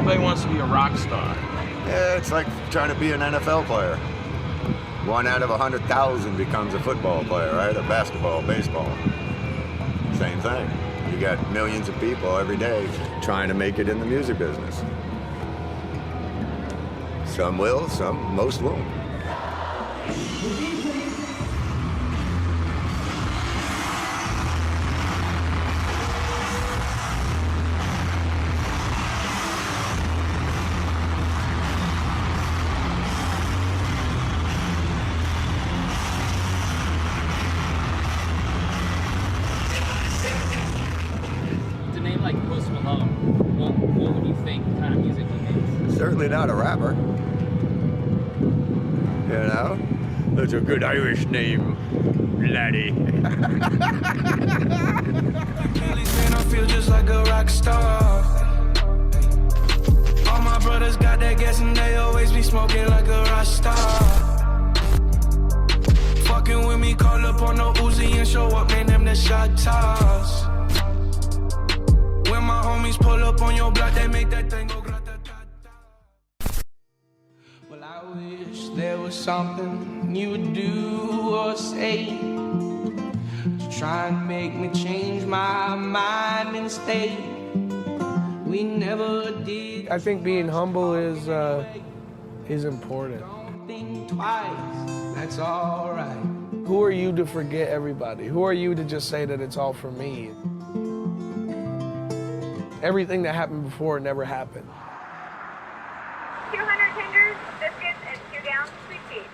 everybody wants to be a rock star. Yeah, it's like trying to be an NFL player. 1 out of 100,000 becomes a football player, right? Or basketball, baseball. Same thing. You got millions of people every day trying to make it in the music business. Some will, most won't. To name like Post Malone, what would you think kind of music he makes? Certainly not a rapper. You know? That's a good Irish name, laddie. I feel just like a rock star. All my brothers got that gas and they always be smoking like a Rockstar. Fucking with me, call up on no Uzi and show up, man, them the shot toss. When my homies pull up on your block, they make that thing go grata-ta-ta. Well, I wish there was something you would do or say to try and make me change my mind and stay. We never did. I think being humble is important. Think twice, that's all right. Who are you to forget everybody? Who are you to just say that it's all for me? Everything that happened before never happened. 200 tenders, biscuits, and 2 down sweet tea.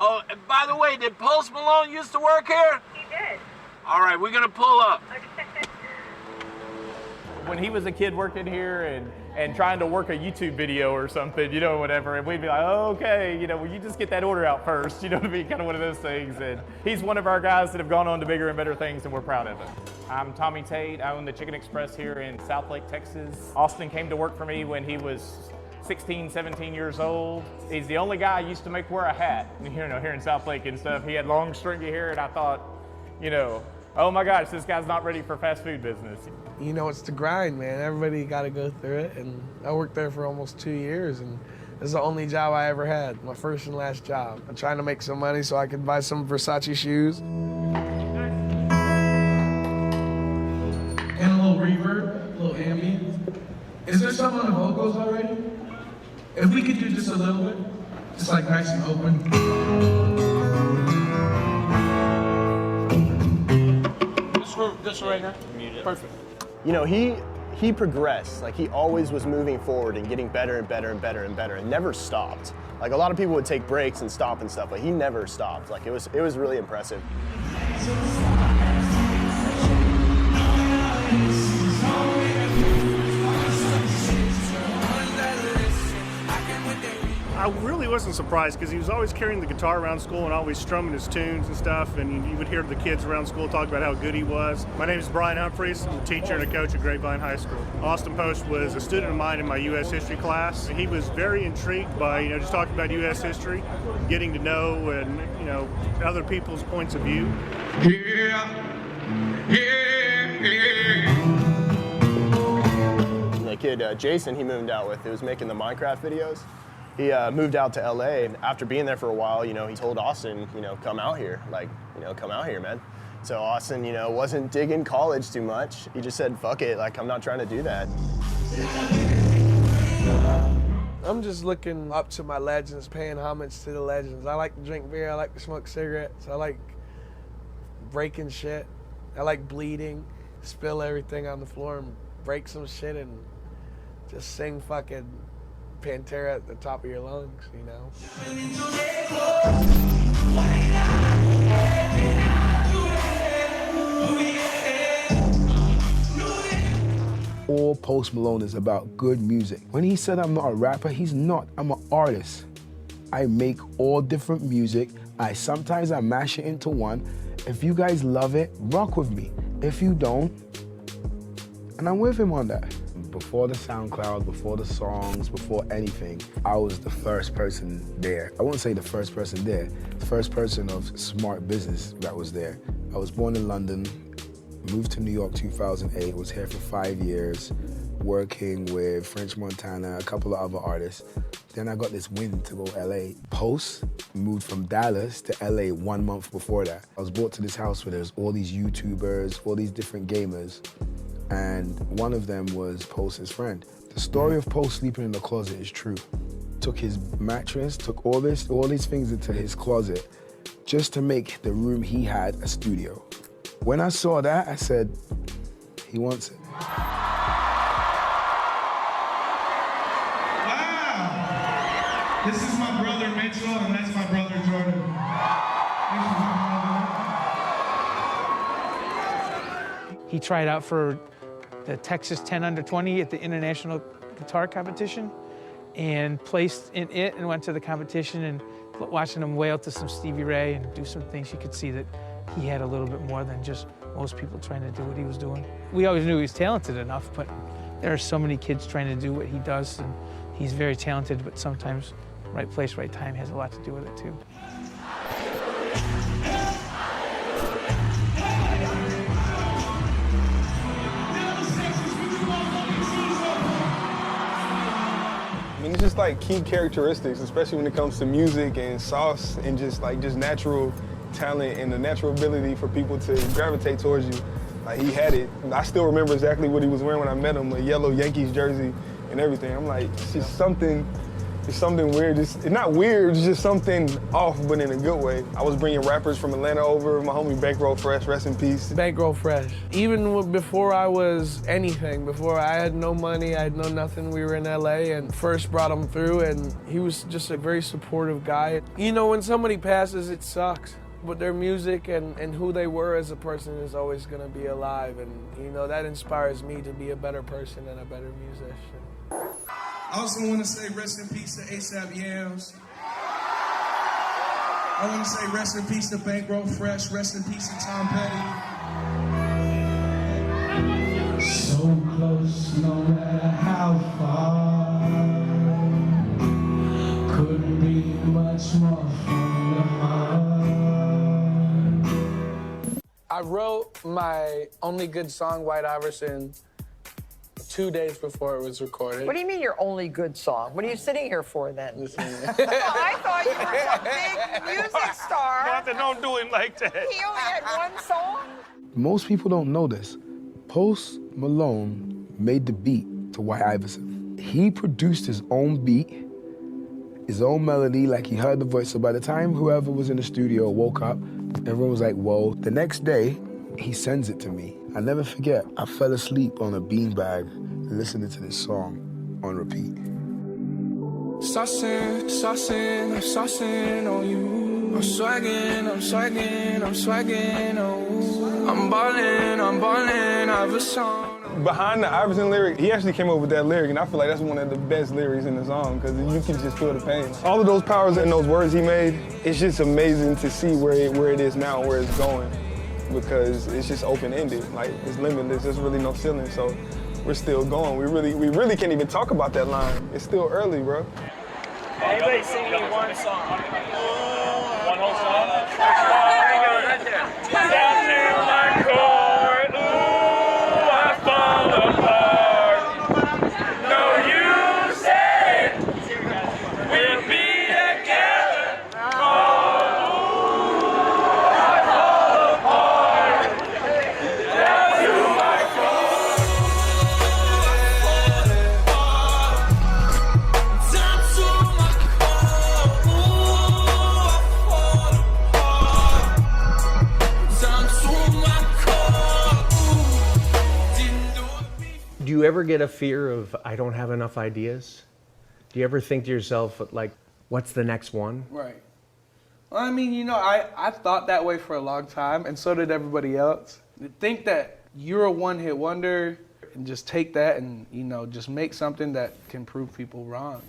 Oh, and by the way, did Post Malone used to work here? He did. All right, we're gonna pull up. Okay. When he was a kid working here and trying to work a YouTube video or something, you know, whatever, and we'd be like, oh, okay, you know, will you just get that order out first? You know what I mean? Kind of one of those things. And he's one of our guys that have gone on to bigger and better things, and we're proud of him. I'm Tommy Tate. I own the Chicken Express here in Southlake, Texas. Austin came to work for me when he was 16, 17 years old. He's the only guy I used to make wear a hat, you know, here in Southlake and stuff. He had long, stringy hair, and I thought, you know, oh my gosh, this guy's not ready for fast food business. You know, it's the grind, man. Everybody got to go through it. And I worked there for almost 2 years, and this is the only job I ever had, my first and last job. I'm trying to make some money so I can buy some Versace shoes. And a little reverb, a little ambient. Is there some on the vocals already? If we could do just a little bit, just like nice and open. This right now? Perfect. You know, he progressed. Like, he always was moving forward and getting better and better and better and better and never stopped. Like, a lot of people would take breaks and stop and stuff, but he never stopped. Like, it was really impressive. I really wasn't surprised because he was always carrying the guitar around school and always strumming his tunes and stuff, and you would hear the kids around school talk about how good he was. My name is Brian Humphreys. I'm a teacher and a coach at Grapevine High School. Austin Post was a student of mine in my U.S. history class. He was very intrigued by, you know, just talking about U.S. history, getting to know and, you know, other people's points of view. The kid, Jason, he moved out with, who was making the Minecraft videos. He moved out to LA, and after being there for a while, you know, he told Austin, you know, come out here, like, you know, come out here, man. So Austin, you know, wasn't digging college too much. He just said, fuck it, like, I'm not trying to do that. I'm just looking up to my legends, paying homage to the legends. I like to drink beer, I like to smoke cigarettes, I like breaking shit, I like bleeding, spill everything on the floor and break some shit and just sing fucking Pantera at the top of your lungs, you know? All Post Malone is about good music. When he said I'm not a rapper, he's not. I'm an artist. I make all different music. Sometimes I mash it into one. If you guys love it, rock with me. If you don't, and I'm with him on that. Before the SoundCloud, before the songs, before anything, I was the first person there. I wouldn't say the first person there, the first person of smart business that was there. I was born in London, Moved to New York 2008, was here for 5 years, working with French Montana, a couple of other artists. Then I got this win to go LA. Post moved from Dallas to LA 1 month before that. I was brought to this house where there's all these YouTubers, all these different gamers, and one of them was Post's friend. The story of Post sleeping in the closet is true. Took his mattress, took all these things into his closet just to make the room he had a studio. When I saw that, I said, he wants it. This is my brother Mitchell, and that's my brother Jordan. He tried out for the Texas 10 under 20 at the International Guitar Competition and placed in it and went to the competition, and watching him wail to some Stevie Ray and do some things, you could see that he had a little bit more than just most people trying to do what he was doing. We always knew he was talented enough, but there are so many kids trying to do what he does, and he's very talented, but sometimes right place, right time has a lot to do with it too. I mean, it's just like key characteristics, especially when it comes to music and sauce and just natural talent and the natural ability for people to gravitate towards you. Like, he had it. I still remember exactly what he was wearing when I met him, a yellow Yankees jersey and everything. I'm like, it's just something weird. It's not weird, it's just something off, but in a good way. I was bringing rappers from Atlanta over, my homie Bankroll Fresh, rest in peace. Bankroll Fresh. Even before I was anything, before I had no money, I had no nothing, we were in LA and first brought him through, and he was just a very supportive guy. You know, when somebody passes, it sucks. But their music and who they were as a person is always gonna be alive, and you know, that inspires me to be a better person and a better musician. I also want to say rest in peace to A$AP Yams. I want to say rest in peace to Bankroll Fresh, rest in peace to Tom Petty. So close, no matter how far. Couldn't be much more from the heart. I wrote my only good song, White Iverson, 2 days before it was recorded. What do you mean your only good song? What are you sitting here for then? Listen. I thought you were some big music star. Nothing, don't do it like that. He only had one song? Most people don't know this. Post Malone made the beat to White Iverson. He produced his own beat, his own melody, like he heard the voice. So by the time whoever was in the studio woke up, everyone was like, whoa. The next day, he sends it to me. I never forget, I fell asleep on a beanbag listening to this song on repeat. Saucing, saucing, I'm saucing on you. I'm swagging, I'm swagging, I'm swagging on you. I'm ballin', I have a song. Behind the Iverson lyric, he actually came up with that lyric, and I feel like that's one of the best lyrics in the song, because you can just feel the pain. All of those powers and those words he made, it's just amazing to see where it is now, where it's going, because it's just open-ended. Like, it's limitless, there's really no ceiling, so we're still going. We really can't even talk about that line. It's still early, bro. Anybody sing me one song? One whole song? Right there. Down to my core, ooh, I fall apart. No, you said we'll be together. Oh, ooh, I fall apart. Down to my core. Down to my core, ooh, I fall apart. Down to my core, ooh, didn't do it before. Do you ever get a fear of, I don't have enough ideas? Do you ever think to yourself, like, what's the next one? Right. Well, I mean, you know, I thought that way for a long time, and so did everybody else. To think that you're a one-hit wonder and just take that and, you know, just make something that can prove people wrong.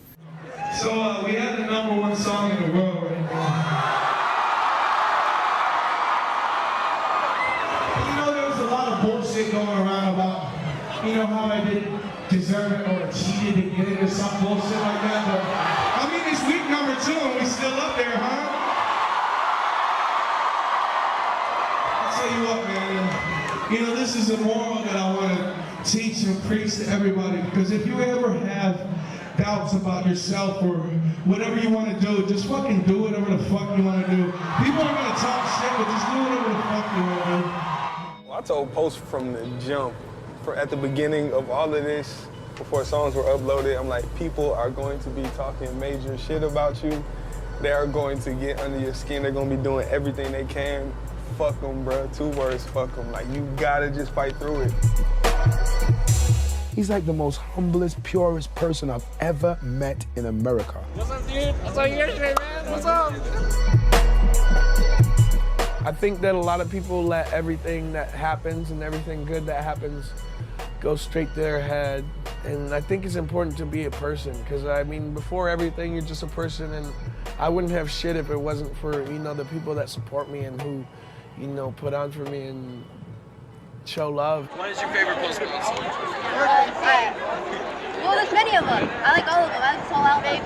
So we have the #1 song in the world right now. You know, there was a lot of bullshit going around about, you know, how I didn't deserve it or cheated to get it or some bullshit like that. But I mean, it's week #2 and we still up there, huh? I'll tell you what, man. you know, this is a moral that I want to teach and preach to everybody, because if you ever have doubts about yourself or whatever you want to do, just fucking do whatever the fuck you want to do. People are going to talk shit, but just do whatever the fuck you want to do. I told Post from the jump, at the beginning of all of this, before songs were uploaded, I'm like, people are going to be talking major shit about you. They are going to get under your skin. They're going to be doing everything they can. Fuck them, bro. 2 words, fuck them. Like, you gotta just fight through it. He's like the most humblest, purest person I've ever met in America. What's up, dude? I saw you yesterday, man. What's up? I think that a lot of people let everything that happens and everything good that happens go straight to their head. And I think it's important to be a person, because I mean, before everything, you're just a person, and I wouldn't have shit if it wasn't for, you know, the people that support me and who, you know, put on for me and show love. What is your favorite Post Malone song? Well, there's many of them. I like all of them. I like Soul Out, Baby.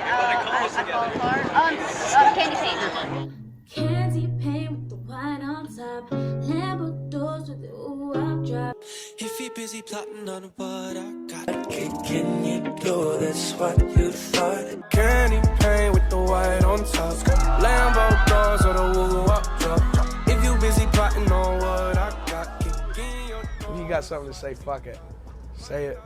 I Fall Apart. Candy Paint. Candy paint with the wine on top. Lambo doors with the ooh-wop drop. If you're busy plotting on what I got, kicking your door, that's what you thought. Candy paint with the white on top. Lambo doors with the woo-wop drop. If you busy plotting on what I got, kicking your door. If you got something to say, fuck it. Say it.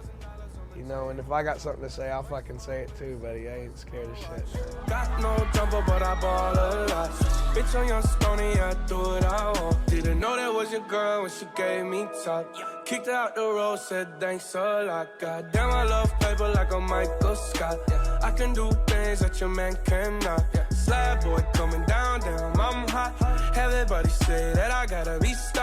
You know, and if I got something to say, I'll fucking say it too, buddy. I ain't scared of shit. Got no jumper, but I ball a lot. Bitch on your stony, I do what I want. Didn't know that was your girl when she gave me top. Kicked her out the road, said thanks a lot. Goddamn, I love paper like a Michael Scott. I can do things that your man cannot. Slab boy coming down, I'm hot. Everybody say that I gotta be stopped.